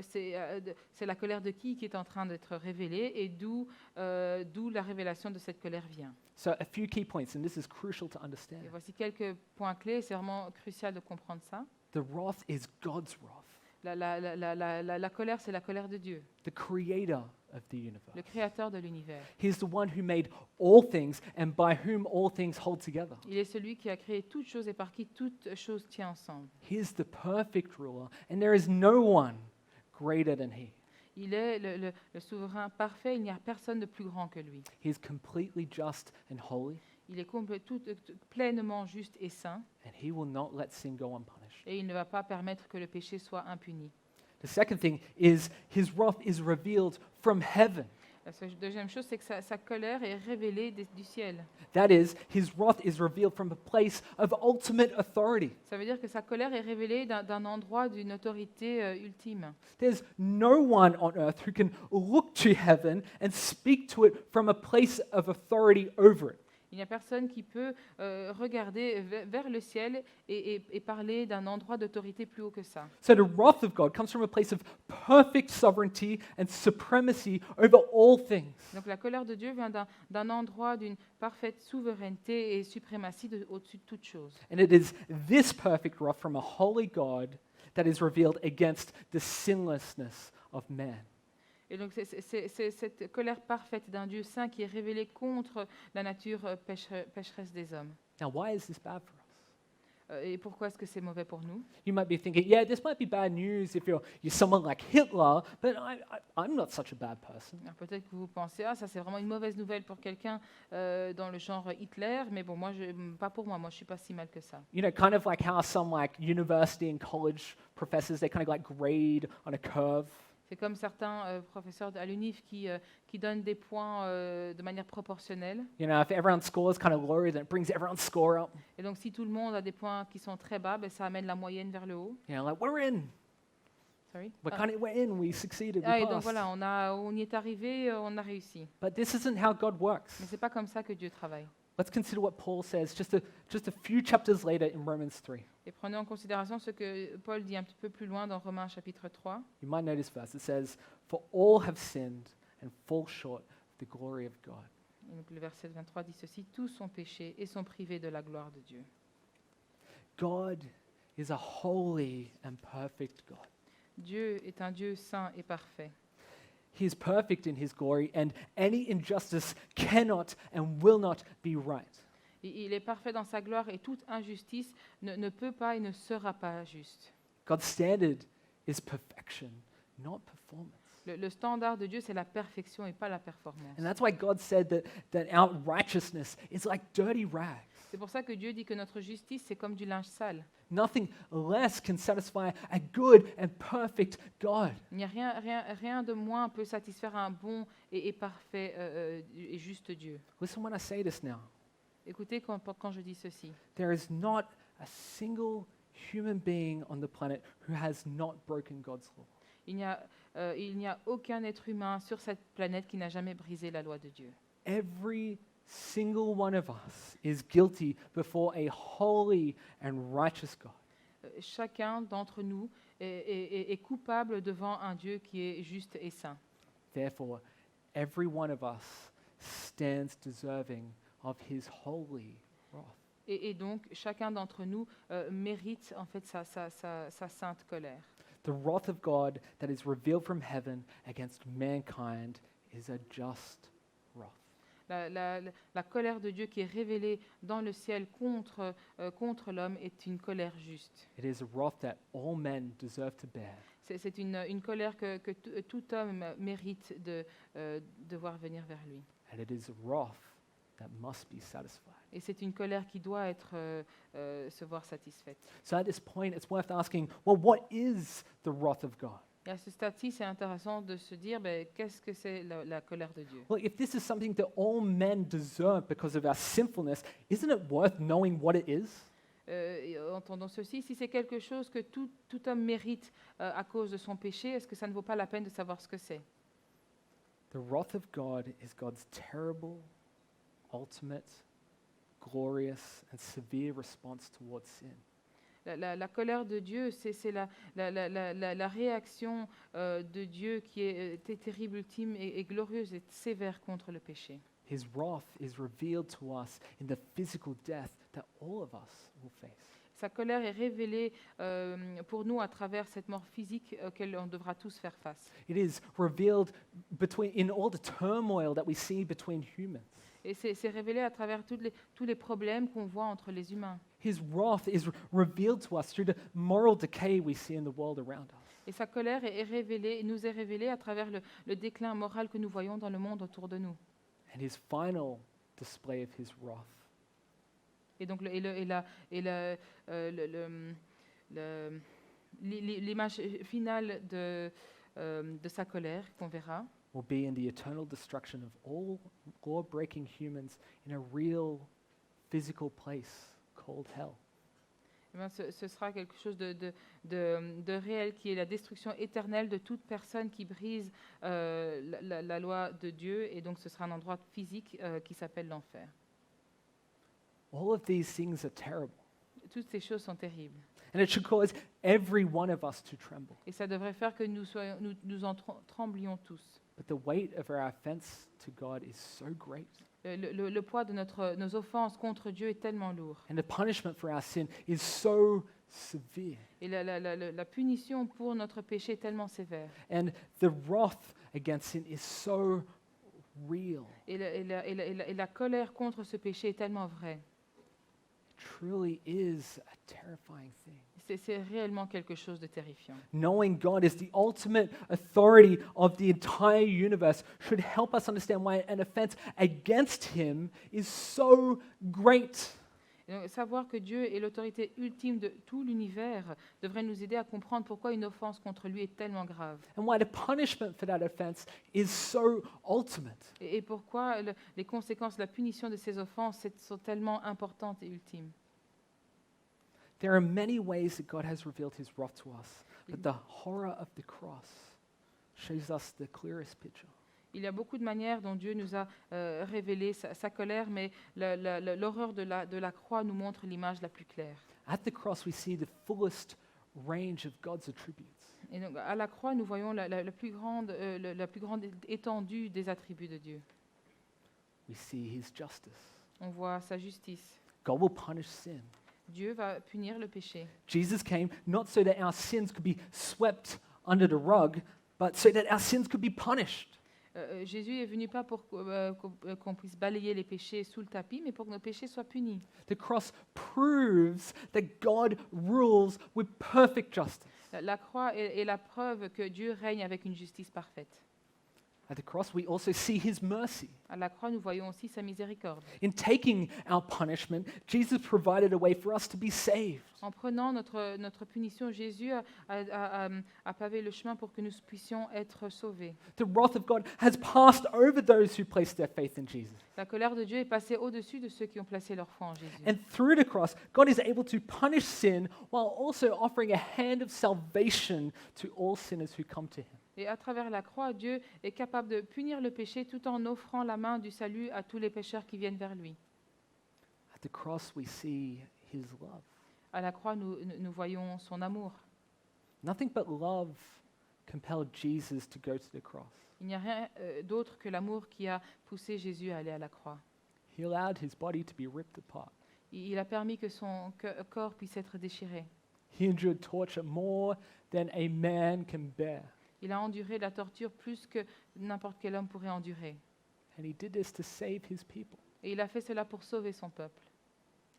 c'est la colère de qui est en train d'être révélée et d'où la révélation de cette colère vient. So a few key points, and this is crucial to Et understand. voici quelques points clés, c'est vraiment crucial de comprendre ça. The wrath is God's wrath, La colère, c'est la colère de Dieu, the creator of the le universe. créateur de l'univers. He's the one who made all things and by whom all things hold together. Il est celui qui a créé toutes choses et par qui toute chose tient ensemble. He's the perfect ruler, and there is no one greater than He. Il est le souverain parfait, il n'y a personne de plus grand que lui. He is completely just and holy, Il est pleinement juste et saint, and He will not let sin go unpunished. et il ne va pas permettre que le péché soit impuni. The second thing is His wrath is revealed from heaven. La deuxième chose, c'est que sa colère est révélée du ciel. That is, His wrath is revealed from a place of ultimate authority. Ça veut dire que sa colère est révélée d'un endroit d'une autorité ultime. There's no one on earth who can look to heaven and speak to it from a place of authority over it. Il n'y a personne qui peut regarder vers le ciel et parler d'un endroit d'autorité plus haut que ça. So the wrath of God comes from a place of perfect sovereignty and supremacy over all things. Donc la colère de Dieu vient d'un endroit d'une parfaite souveraineté et suprématie au-dessus de toute chose. And it is this perfect wrath from a holy God that is revealed against the sinlessness of man. Et donc c'est cette colère parfaite d'un Dieu saint qui est révélée contre la nature pécheresse des hommes. Now, why is this bad for us? Et pourquoi est-ce que c'est mauvais pour nous? You might be thinking, yeah, this might be bad news if you're someone like Hitler, but I'm not such a bad person. Alors peut-être que vous pensez, ah ça c'est vraiment une mauvaise nouvelle pour quelqu'un dans le genre Hitler, mais bon pas pour moi, moi je suis pas si mal que ça. You know, kind of like how some like university and college professors, they kind of like grade on a curve. C'est comme certains professeurs à l'UNIF qui donnent des points de manière proportionnelle. You know, if everyone scores kind of low, then it brings everyone's score up. Et donc si tout le monde a des points qui sont très bas, ben, ça amène la moyenne vers le haut. You know, like we're in. Sorry. We're in. We succeeded. Ah, We et donc passed. voilà, on y est arrivé, on a réussi. But this isn't how God works. Mais c'est pas comme ça que Dieu travaille. Let's consider what Paul says just a few chapters later in Romans 3. Et prenez en considération ce que Paul dit un petit peu plus loin dans Romains chapitre 3. You might know this verse. It says, "For all have sinned and fall short of the glory of God." Et donc le verset 23 dit ceci, tous ont péché et sont privés de la gloire de Dieu. God is a holy and perfect God. Dieu est un Dieu saint et parfait. He is perfect in his glory, and any injustice cannot and will not be right. Il est parfait dans sa gloire et toute injustice ne peut pas et ne sera pas juste. God's standard is perfection, not performance. Le standard de Dieu, c'est la perfection et pas la performance. And that's why God said that our righteousness is like dirty rags. C'est pour ça que Dieu dit que notre justice, c'est comme du linge sale. Nothing less can satisfy a good and perfect God. Il n'y a rien de moins peut satisfaire un bon et parfait et juste Dieu. Listen when I say this now. Écoutez quand je dis ceci. There is not a single human being on the planet who has not broken God's law. Il n'y a aucun être humain sur cette planète qui n'a jamais brisé la loi de Dieu. Every single one of us is guilty before a holy and righteous God. Chacun d'entre nous est coupable devant un Dieu qui est juste et saint. Therefore, every one of us stands deserving of his holy wrath. Et donc, chacun d'entre nous mérite en fait sa sainte colère. The wrath of God that is revealed from heaven against mankind is a just wrath. La colère de Dieu qui est révélée dans le ciel contre l'homme est une colère juste. It is a wrath that all men deserve to bear. C'est une colère que tout homme mérite de voir venir vers lui. And it is a wrath that must be satisfied. Et c'est une colère qui doit se voir satisfaite. So at this point, it's worth asking, well, what is the wrath of God? Et à ce stade-ci, c'est intéressant de se dire, qu'est-ce que c'est la colère de Dieu? Well, if this is something that all men deserve because of our sinfulness, isn't it worth knowing what it is? Et entendons ceci, si c'est quelque chose que tout homme mérite à cause de son péché, est-ce que ça ne vaut pas la peine de savoir ce que c'est? The wrath of God is God's terrible, ultimate, glorious, and severe response towards sin. La colère de Dieu, c'est la réaction de Dieu qui est terrible, ultime et glorieuse et sévère contre le péché. His wrath is revealed to us in the physical death that all of us will face. Sa colère est révélée pour nous à travers cette mort physique auquel on devra tous faire face. It is revealed in all the turmoil that we see between humans. Et c'est révélé à travers tous les problèmes qu'on voit entre les humains. His wrath is revealed to us through the moral decay we see in the world around us. Et sa colère nous est révélée à travers le déclin moral que nous voyons dans le monde autour de nous. And his final display of his wrath Et donc l'image finale de sa colère qu'on verra, will be in the eternal destruction of all law-breaking humans in a real physical place called hell. eh bien, ce sera quelque chose de réel qui est la destruction éternelle de toute personne qui brise la loi de Dieu, et donc ce sera un endroit physique qui s'appelle l'enfer. All of these things are terrible. Toutes ces choses sont terribles. And it should cause every one of us to tremble. Et ça devrait faire que nous en tremblions tous. But the weight of our offense to God is so great. Le poids de nos offenses contre Dieu est tellement lourd. And the punishment for our sin is so severe. Et la punition pour notre péché est tellement sévère. And the wrath against sin is so real. Et la colère contre ce péché est tellement vraie. It truly is a terrifying thing. C'est réellement quelque chose de terrifiant. Knowing God is the ultimate authority of the entire universe should help us understand why an offense against Him is so great. Et donc, savoir que Dieu est l'autorité ultime de tout l'univers devrait nous aider à comprendre pourquoi une offense contre lui est tellement grave. And why the punishment for that offense is so ultimate. Et pourquoi les conséquences, la punition de ces offenses sont tellement importantes et ultimes. There are many ways that God has revealed His wrath to us, but the horror of the cross shows us the clearest picture. Il y a beaucoup de manières dont Dieu nous a révélé sa colère, mais l'horreur de la croix nous montre l'image la plus claire. At the cross, we see the fullest range of God's attributes. Et donc, à la croix, nous voyons la plus grande étendue des attributs de Dieu. We see His justice. On voit sa justice. God will punish sin. Dieu va punir le péché. Jesus came not so that our sins could be swept under the rug, but so that our sins could be punished. Jésus est venu pas pour qu'on puisse balayer les péchés sous le tapis, mais pour que nos péchés soient punis. The cross proves that God rules with perfect justice. La croix est la preuve que Dieu règne avec une justice parfaite. At the cross, we also see His mercy. À la croix, nous voyons aussi sa miséricorde. In taking our punishment, Jesus provided a way for us to be saved. En prenant notre punition, Jésus a pavé le chemin pour que nous puissions être sauvés. The wrath of God has passed over those who place their faith in Jesus. La colère de Dieu est passée au-dessus de ceux qui ont placé leur foi en Jésus. And through the cross, God is able to punish sin while also offering a hand of salvation to all sinners who come to Him. Et à travers la croix, Dieu est capable de punir le péché tout en offrant la main du salut à tous les pécheurs qui viennent vers lui. At the cross, we see His love. À la croix, nous voyons son amour. Nothing but love compelled Jesus to go to the cross. Il n'y a rien d'autre que l'amour qui a poussé Jésus à aller à la croix. He allowed His body to be ripped apart. Il a permis que son corps puisse être déchiré. He endured torture more than a man can bear. Il a enduré la torture plus que n'importe quel homme pourrait endurer. And He did this to save His people, Et il a fait cela pour sauver son peuple,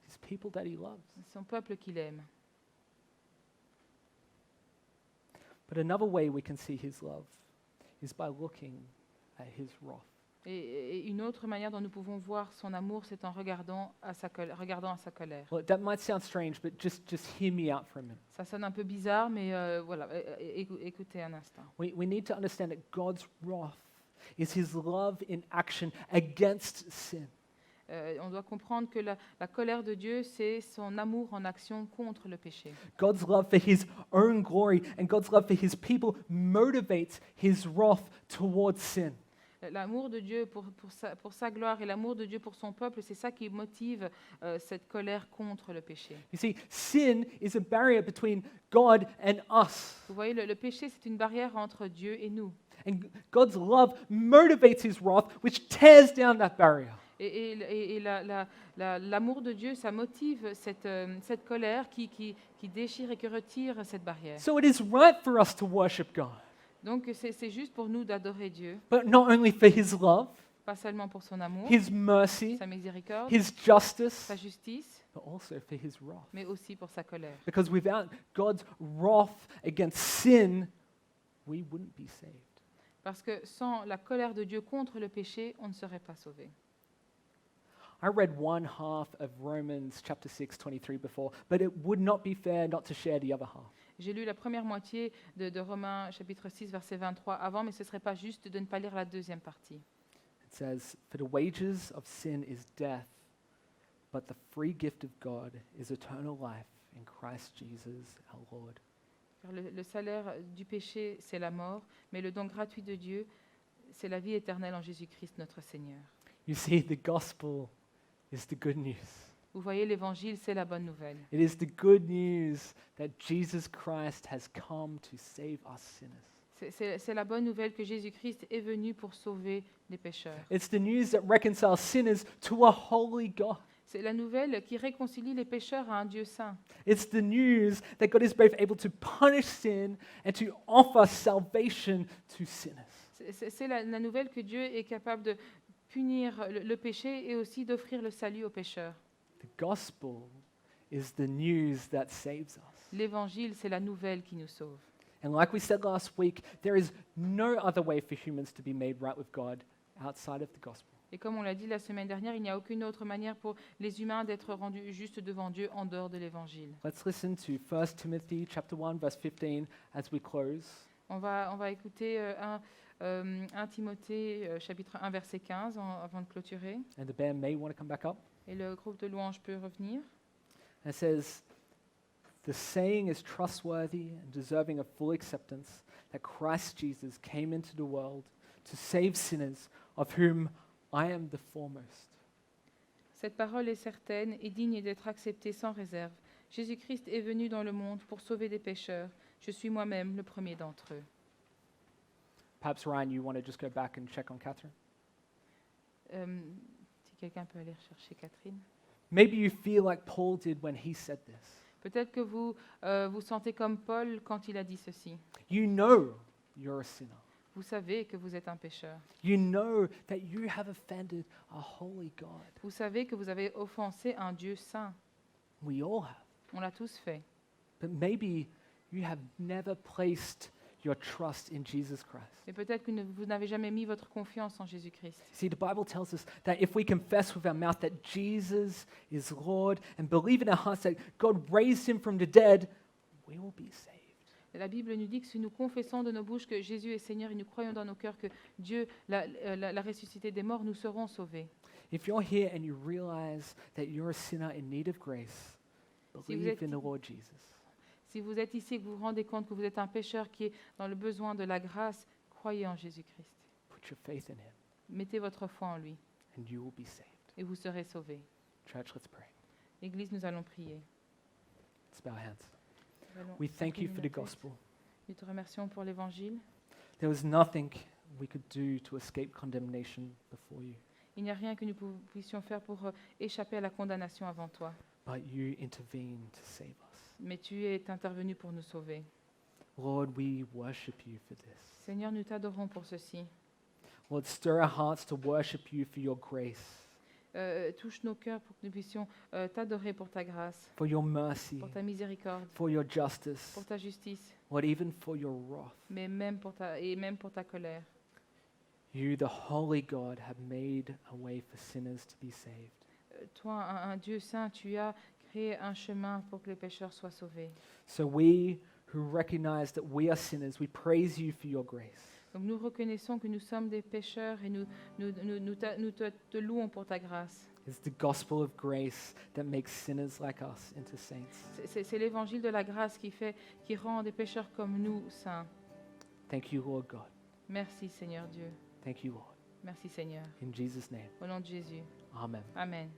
His people that He loves. son peuple qu'il aime. But another way we can see His love is by looking at His wrath. Et une autre manière dont nous pouvons voir son amour, c'est en regardant à sa colère. Well, that might sound strange, but just hear me out for a minute. Ça sonne un peu bizarre, mais voilà, écoutez un instant. We need to understand that God's wrath is His love in action against sin. On doit comprendre que la colère de Dieu, c'est son amour en action contre le péché. God's love for His own glory and God's love for His people motivates His wrath towards sin. L'amour de Dieu pour sa gloire et l'amour de Dieu pour son peuple, c'est ça qui motive cette colère contre le péché. You see, sin is a barrier between God and us. Vous voyez, le péché, c'est une barrière entre Dieu et nous. And God's love motivates His wrath, which tears down that barrier. Et l'amour de Dieu, ça motive cette colère qui déchire et qui retire cette barrière. So it is right for us to worship God, Donc c'est juste pour nous d'adorer Dieu, but not only for His love, pas seulement pour son amour, His mercy, sa miséricorde, His justice, sa justice, but also for His wrath. mais aussi pour sa colère. Because without God's wrath against sin, we wouldn't be saved. Parce que sans la colère de Dieu contre le péché, on ne serait pas sauvé. I read one half of Romans chapter 6:23 before, but it would not be fair not to share the other half. J'ai lu la première moitié de Romains chapitre 6, verset 23 avant, mais ce ne serait pas juste de ne pas lire la deuxième partie. It says, "For the wages of sin is death, but the free gift of God is eternal life in Christ Jesus our Lord." Car le salaire du péché, c'est la mort, mais le don gratuit de Dieu, c'est la vie éternelle en Jésus-Christ notre Seigneur. You see, the gospel is the good news. Vous voyez, l'évangile, c'est la bonne nouvelle. It is the good news that Jesus Christ has come to save us sinners. C'est la bonne nouvelle que Jésus-Christ est venu pour sauver les pécheurs. It's the news that reconciles sinners to a holy God. C'est la nouvelle qui réconcilie les pécheurs à un Dieu saint. It's the news that God is both able to punish sin and to offer salvation to sinners. C'est la nouvelle que Dieu est capable de punir le péché et aussi d'offrir le salut aux pécheurs. The gospel is the news that saves us. L'évangile, c'est la nouvelle qui nous sauve. And like we said last week, there is no other way for humans to be made right with God outside of the gospel. Et comme on l'a dit la semaine dernière, il n'y a aucune autre manière pour les humains d'être rendus justes devant Dieu en dehors de l'évangile. Let's listen to 1 Timothy chapter 1 verse 15 as we close. On va écouter 1 Timothée chapitre 1 verset 15 avant de clôturer. And the band may want to come back up. Et le groupe de louanges peut revenir. And it says, "The saying is trustworthy and deserving of full acceptance that Christ Jesus came into the world to save sinners, of whom I am the foremost." Cette parole est certaine et digne d'être acceptée sans réserve. Jésus-Christ est venu dans le monde pour sauver des pécheurs. Je suis moi-même le premier d'entre eux. Perhaps Ryan, you want to just go back and check on Catherine? Si quelqu'un peut aller chercher Catherine. Maybe you feel like Paul did when he said this. Peut-être que vous vous sentez comme Paul quand il a dit ceci. You know you're a sinner. Vous savez que vous êtes un pécheur. You know that you have offended a holy God. Vous savez que vous avez offensé un Dieu saint. We all have. On l'a tous fait. But maybe you have never placed your trust in Jesus Christ. Et peut-être que vous n'avez jamais mis votre confiance en Jésus-Christ. See, the Bible tells us that if we confess with our mouth that Jesus is Lord and believe in our hearts that God raised him from the dead, we will be saved. Et la Bible nous dit que si nous confessons de nos bouches que Jésus est Seigneur et nous croyons dans nos cœurs que Dieu l'a ressuscité des morts, nous serons sauvés. If you're here and you realize that you're a sinner in need of grace, Si vous believe êtes- in the Lord Jesus. Si vous êtes ici et que vous vous rendez compte que vous êtes un pécheur qui est dans le besoin de la grâce, croyez en Jésus-Christ. Put your faith in him Mettez votre foi en lui and you will be saved. et vous serez sauvés. Church, let's pray. Église, nous allons prier. Let's bow our hands. Nous allons We thank you incliner for nos the têtes. gospel. Nous te remercions pour l'Évangile. There was nothing we could do to escape condemnation before you, Il n'y a rien que nous puissions faire pour échapper à la condamnation avant toi. but you intervened to save us. Mais tu es intervenu pour nous sauver. Lord, we worship you for this. Seigneur, nous t'adorons pour ceci. Lord, stir our hearts to worship you for your grace, Touche nos cœurs pour que nous puissions t'adorer pour ta grâce, for your mercy, pour ta miséricorde, for your justice, pour ta justice, Lord, even for your wrath. mais même pour ta colère. You, the holy God, have made a way for sinners to be saved. Toi, un Dieu saint, tu as créé un chemin pour que les pécheurs soient sauvés. So we who recognize that we are sinners, we praise you for your grace. Donc nous reconnaissons que nous sommes des pécheurs et nous te louons pour ta grâce. It's the gospel of grace that makes sinners like us into saints. C'est l'évangile de la grâce qui rend des pécheurs comme nous saints. Thank you, Lord God. Merci Seigneur Dieu. Thank you, Lord. Merci Seigneur. In Jesus' name, Au nom de Jésus. amen. Amen.